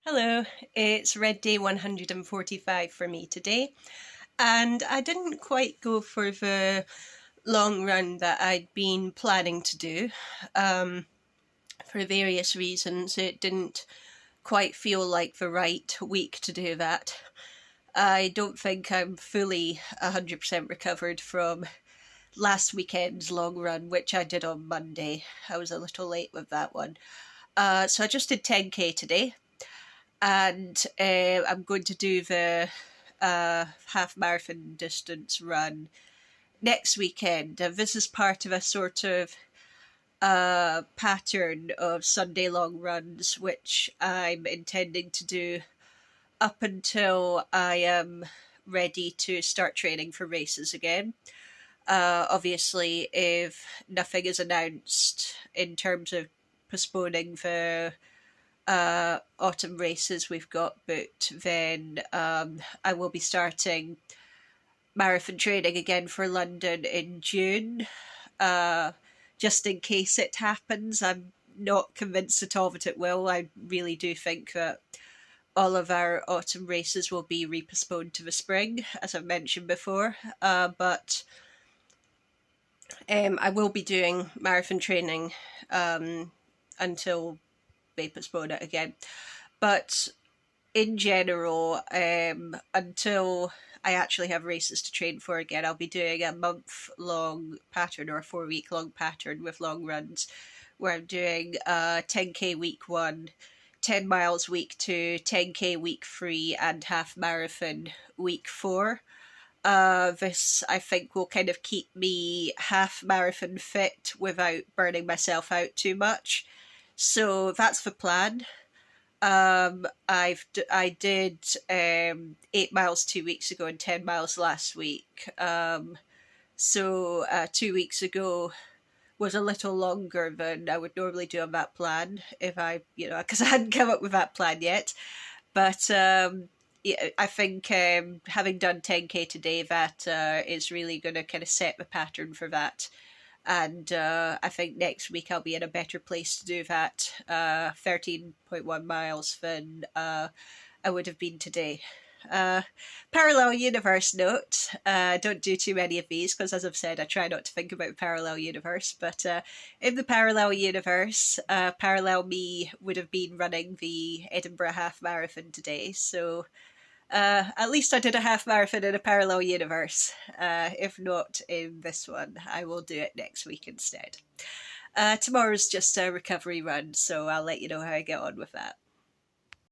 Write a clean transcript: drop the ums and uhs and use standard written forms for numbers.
Hello, it's Red Day 145 for me today, and I didn't quite go for the long run that I'd been planning to do. For various reasons, it didn't quite feel like the right week to do that. I don't think I'm fully 100% recovered from last weekend's long run, which I did on Monday. I was a little late with that one. So I just did 10k today, and I'm going to do the half marathon distance run next weekend. This is part of a sort of pattern of Sunday long runs, which I'm intending to do up until I am ready to start training for races again. Obviously, if nothing is announced in terms of postponing the autumn races we've got booked, then I will be starting marathon training again for London in June. Uh, just in case it happens, I'm not convinced at all that it will. I really do think that all of our autumn races will be repostponed to the spring, as I've mentioned before. But I will be doing marathon training until they postpone it again. But in general, until I actually have races to train for again, I'll be doing a month-long pattern or a 4-week-long pattern with long runs, where I'm doing 10k week 1, 10 miles week 2, 10k week 3, and half marathon week 4. This, I think, will kind of keep me half marathon fit without burning myself out too much. So that's the plan. I did 8 miles 2 weeks ago and 10 miles last week. So 2 weeks ago was a little longer than I would normally do on that plan if because I hadn't come up with that plan yet. But yeah, I think having done 10k today, that is really going to kind of set the pattern for that. And I think next week I'll be in a better place to do that 13.1 miles than I would have been today. Parallel universe note, don't do too many of these because, as I've said, I try not to think about parallel universe, but in the parallel universe, parallel me would have been running the Edinburgh half marathon today, so at least I did a half marathon in a parallel universe. If not in this one, I will do it next week instead. Tomorrow's just a recovery run, so I'll let you know how I get on with that.